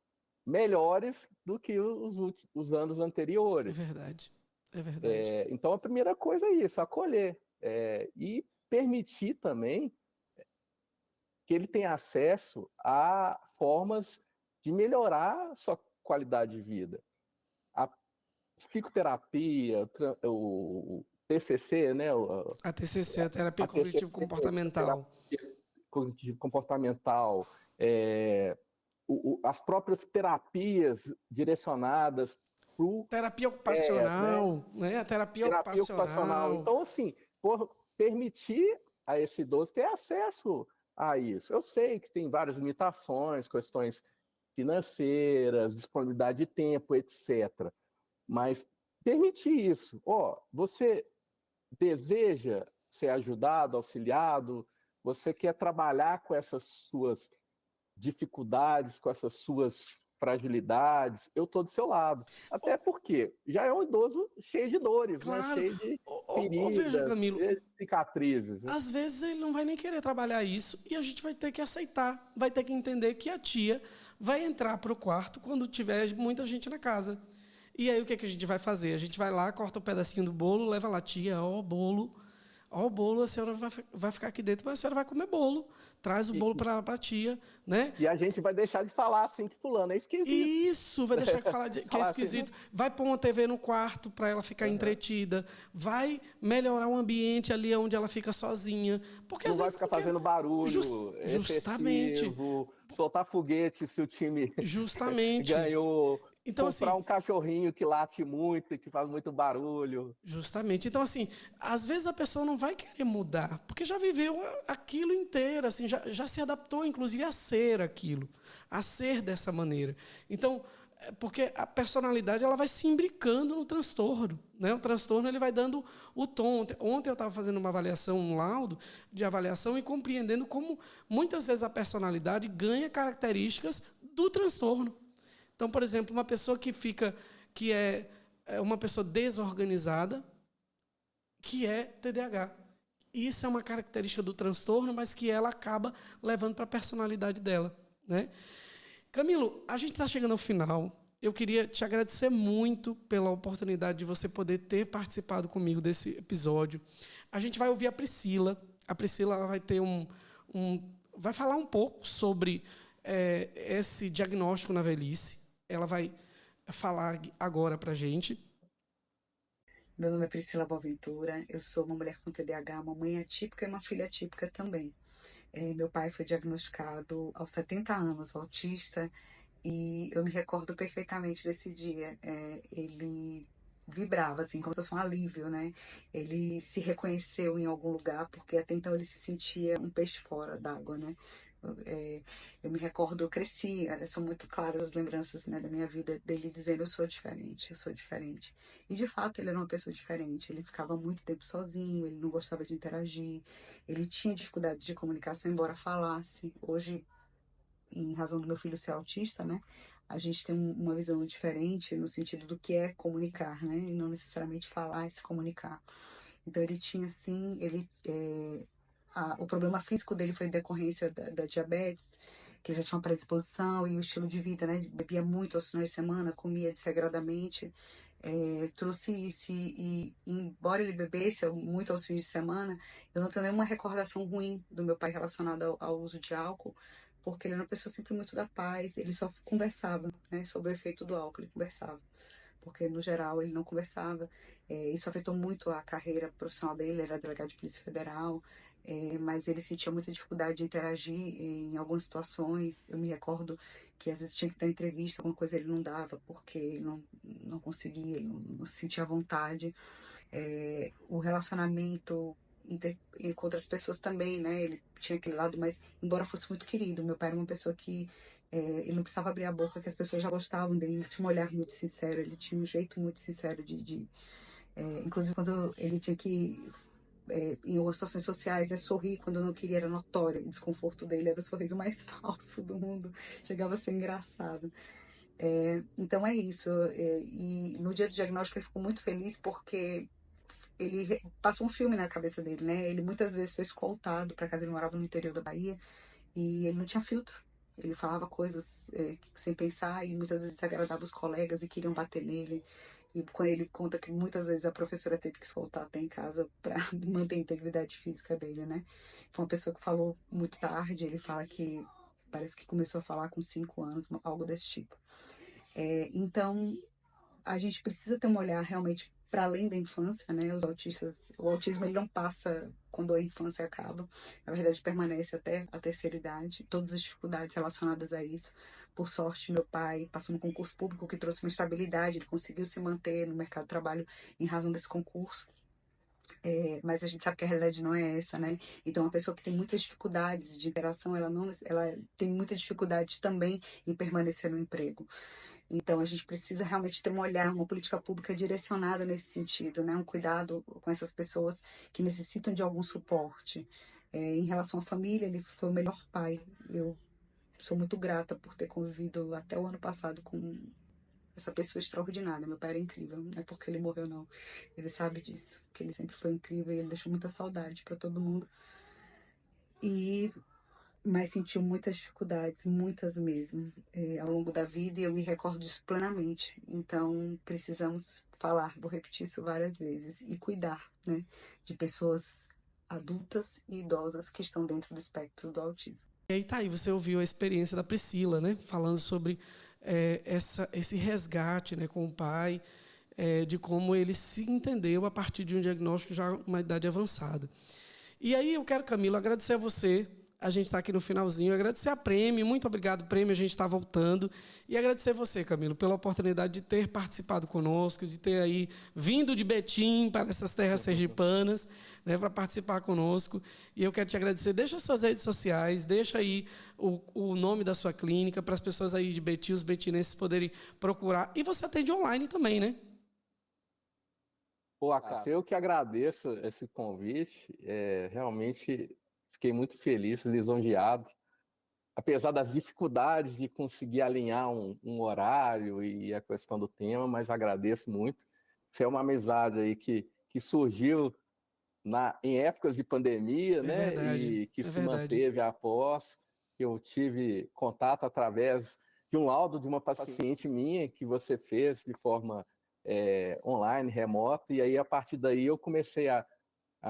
melhores do que os anos anteriores. É verdade, é verdade. Então a primeira coisa é isso, acolher. E permitir também que ele tenha acesso a formas de melhorar a sua qualidade de vida. A psicoterapia, o TCC, né? A TCC, a terapia cognitivo-comportamental. Cognitivo-comportamental, as próprias terapias direcionadas para o terapia ocupacional, né? A terapia ocupacional. Então, assim, permitir a esse idoso ter acesso a isso. Eu sei que tem várias limitações, questões financeiras, disponibilidade de tempo, etc. Mas permitir isso. Você deseja ser ajudado, auxiliado, você quer trabalhar com essas suas dificuldades, com essas suas fragilidades, eu estou do seu lado. Até porque já é um idoso cheio de dores, claro, né? Cheio de feridas, veja, Camilo, cheio de cicatrizes. Né? Às vezes ele não vai nem querer trabalhar isso e a gente vai ter que aceitar, vai ter que entender que a tia vai entrar para o quarto quando tiver muita gente na casa. E aí o que a gente vai fazer? A gente vai lá, corta um pedacinho do bolo, leva lá, tia, bolo, a senhora vai ficar aqui dentro, mas a senhora vai comer bolo. Traz o bolo para a tia, né? E a gente vai deixar de falar assim que fulano é esquisito. Isso, vai deixar de falar que é esquisito. Assim, vai pôr uma TV no quarto para ela ficar entretida. Vai melhorar o ambiente ali onde ela fica sozinha. Porque, não às vai vezes, ficar fazendo barulho justamente. Excessivo, soltar foguete se o time ganhou. Então, comprar assim, um cachorrinho que late muito e que faz muito barulho. Justamente. Então, assim, às vezes a pessoa não vai querer mudar, porque já viveu aquilo inteiro, assim, já se adaptou, inclusive, a ser aquilo, a ser dessa maneira. Então, porque a personalidade ela vai se imbricando no transtorno, né? O transtorno ele vai dando o tom. Ontem eu estava fazendo uma avaliação, um laudo de avaliação e compreendendo como muitas vezes a personalidade ganha características do transtorno. Então, por exemplo, uma pessoa que é uma pessoa desorganizada, que é TDAH. Isso é uma característica do transtorno, mas que ela acaba levando para a personalidade dela, né? Camilo, a gente está chegando ao final. Eu queria te agradecer muito pela oportunidade de você poder ter participado comigo desse episódio. A gente vai ouvir a Priscila. A Priscila ela vai ter vai falar um pouco sobre esse diagnóstico na velhice. Ela vai falar agora para a gente. Meu nome é Priscila Boaventura, eu sou uma mulher com TDAH, uma mãe atípica e uma filha atípica também. Meu pai foi diagnosticado aos 70 anos, autista, e eu me recordo perfeitamente desse dia. Ele vibrava, assim, como se fosse um alívio, né? Ele se reconheceu em algum lugar, porque até então ele se sentia um peixe fora d'água, né? Eu me recordo, eu cresci, são muito claras as lembranças, né, da minha vida, dele dizendo eu sou diferente, eu sou diferente. E de fato ele era uma pessoa diferente, ele ficava muito tempo sozinho, ele não gostava de interagir, ele tinha dificuldade de comunicação, embora falasse. Hoje, em razão do meu filho ser autista, né, a gente tem uma visão diferente no sentido do que é comunicar, né, e não necessariamente falar e se comunicar. Então ele tinha assim, o problema físico dele foi em decorrência da diabetes, que ele já tinha uma predisposição e o estilo de vida, né? Bebia muito aos finais de semana, comia desregradamente, trouxe isso e embora ele bebesse muito aos fins de semana, eu não tenho nenhuma recordação ruim do meu pai relacionada ao uso de álcool, porque ele era uma pessoa sempre muito da paz, ele só conversava, né? Sobre o efeito do álcool, ele conversava porque no geral ele não conversava. Isso afetou muito a carreira profissional dele, ele era delegado de Polícia Federal, mas ele sentia muita dificuldade de interagir em algumas situações. Eu me recordo que às vezes tinha que dar entrevista, alguma coisa ele não dava, porque ele não conseguia, ele não se sentia à vontade. O relacionamento com outras pessoas também, né? Ele tinha aquele lado, mas embora fosse muito querido, meu pai era uma pessoa que ele não precisava abrir a boca, que as pessoas já gostavam dele, ele tinha um olhar muito sincero, ele tinha um jeito muito sincero inclusive quando ele tinha que em algumas situações sociais, né, sorrir quando não queria era notório, o desconforto dele era o sorriso mais falso do mundo, chegava a ser engraçado. Então é isso, e no dia do diagnóstico ele ficou muito feliz porque ele passou um filme na cabeça dele, né? Ele muitas vezes foi escoltado para casa, ele morava no interior da Bahia e ele não tinha filtro. Ele falava coisas sem pensar e muitas vezes desagradava os colegas e queriam bater nele. E quando ele conta que muitas vezes a professora teve que escoltar até em casa para manter a integridade física dele, né? Foi uma pessoa que falou muito tarde, ele fala que parece que começou a falar com 5 anos, algo desse tipo. Então, a gente precisa ter um olhar realmente para além da infância, né? Os autistas, o autismo ele não passa quando a infância acaba, na verdade permanece até a terceira idade, todas as dificuldades relacionadas a isso. Por sorte, meu pai passou no concurso público que trouxe uma estabilidade, ele conseguiu se manter no mercado de trabalho em razão desse concurso. Mas a gente sabe que a realidade não é essa, né? Então, uma pessoa que tem muitas dificuldades de interação, ela tem muita dificuldade também em permanecer no emprego. Então, a gente precisa realmente ter um olhar, uma política pública direcionada nesse sentido, né? Um cuidado com essas pessoas que necessitam de algum suporte. Em relação à família, ele foi o melhor pai. Eu sou muito grata por ter convivido até o ano passado com essa pessoa extraordinária. Meu pai era incrível, não é porque ele morreu, não. Ele sabe disso, que ele sempre foi incrível e ele deixou muita saudade para todo mundo. Mas sentiu muitas dificuldades, muitas mesmo, ao longo da vida, e eu me recordo disso plenamente. Então, precisamos falar, vou repetir isso várias vezes, e cuidar, né, de pessoas adultas e idosas que estão dentro do espectro do autismo. E aí tá aí, você ouviu a experiência da Priscila, né, falando sobre esse resgate, né, com o pai, de como ele se entendeu a partir de um diagnóstico já uma idade avançada. E aí eu quero, Camilo, agradecer a você. A gente está aqui no finalzinho. Agradecer a Prêmio. Muito obrigado, Prêmio. A gente está voltando. E agradecer a você, Camilo, pela oportunidade de ter participado conosco, de ter aí vindo de Betim para essas terras sergipanas, né, para participar conosco. E eu quero te agradecer. Deixa suas redes sociais, deixa aí o nome da sua clínica para as pessoas aí de Betim, os betinenses poderem procurar. E você atende online também, né? Pô, Cássio, eu que agradeço esse convite. Realmente fiquei muito feliz, lisonjeado. Apesar das dificuldades de conseguir alinhar um horário e a questão do tema, mas agradeço muito. Isso é uma amizade aí que surgiu em épocas de pandemia, né? Verdade, E que é se verdade. manteve após. Eu tive contato através de um laudo de uma paciente minha que você fez de forma online, remota, e aí a partir daí eu comecei a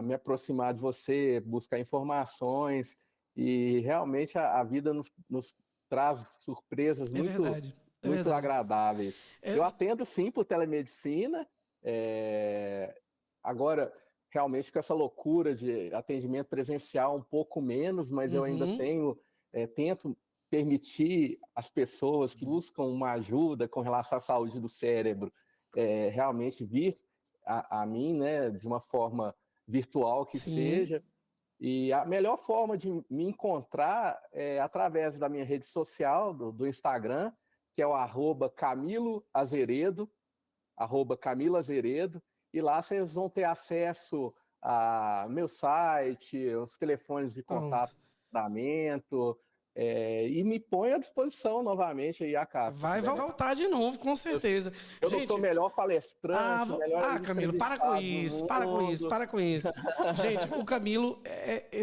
me aproximar de você, buscar informações, e realmente a vida nos traz surpresas É muito, verdade, é muito verdade. agradáveis. É, Eu atendo sim por telemedicina, agora realmente com essa loucura de atendimento presencial um pouco menos, mas eu ainda tento permitir às pessoas que buscam uma ajuda com relação à saúde do cérebro realmente vir a mim, né, de uma forma virtual que sim. seja. E a melhor forma de me encontrar é através da minha rede social, do Instagram, que é o @CamiloAzeredo, @CamiloAzeredo, e lá vocês vão ter acesso a meu site, os telefones de contato, Pronto. e me ponho à disposição novamente aí, Cássio. Vai voltar de novo, com certeza. Eu não sou o Gente, melhor palestrante, melhor Camilo, para com entrevistado isso, do para com isso, mundo. para com isso. Gente, o Camilo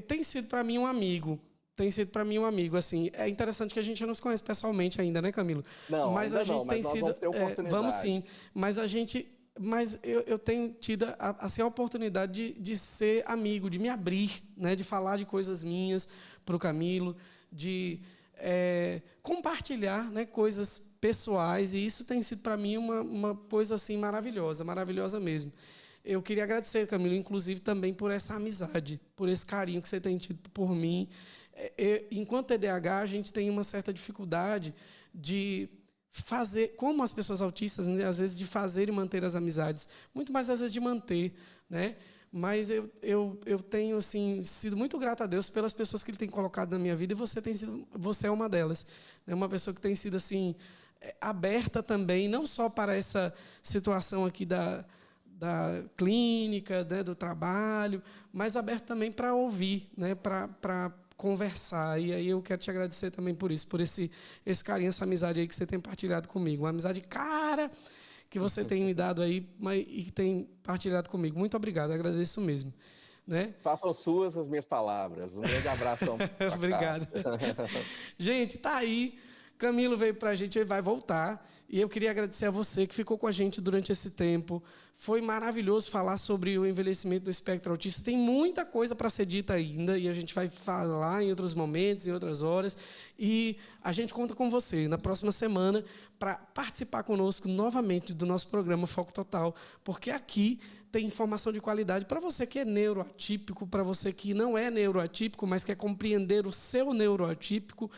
tem sido para mim um amigo. Tem sido para mim um amigo, assim. É interessante que a gente não se conhece pessoalmente ainda, né, Camilo? Não, mas ainda a gente não, mas tem nós sido, vamos ter oportunidade. vamos sim. Mas eu tenho tido assim, a oportunidade de ser amigo, de me abrir, né, de falar de coisas minhas para o Camilo, de compartilhar, né, coisas pessoais, e isso tem sido para mim uma coisa assim maravilhosa, maravilhosa mesmo. Eu queria agradecer, Camilo, inclusive também por essa amizade, por esse carinho que você tem tido por mim. Enquanto TDAH, a gente tem uma certa dificuldade de fazer, como as pessoas autistas, né, às vezes de fazer e manter as amizades, muito mais às vezes de manter, né? Mas eu tenho assim sido muito grato a Deus pelas pessoas que Ele tem colocado na minha vida, e você é uma delas. É uma pessoa que tem sido assim aberta também, não só para essa situação aqui da clínica, né, do trabalho, mas aberta também para ouvir, né, para conversar. E aí eu quero te agradecer também por isso, por esse carinho, essa amizade aí que você tem partilhado comigo, uma amizade cara que você tem me dado aí e que tem partilhado comigo. Muito obrigado, agradeço mesmo. Né? Façam suas as minhas palavras. Um grande abraço. Obrigado. Gente, tá aí. Camilo veio para a gente, ele vai voltar. E eu queria agradecer a você que ficou com a gente durante esse tempo. Foi maravilhoso falar sobre o envelhecimento do espectro autista. Tem muita coisa para ser dita ainda, e a gente vai falar em outros momentos, em outras horas. E a gente conta com você na próxima semana para participar conosco novamente do nosso programa Foco Total, porque aqui tem informação de qualidade para você que é neuroatípico, para você que não é neuroatípico, mas quer compreender o seu neuroatípico.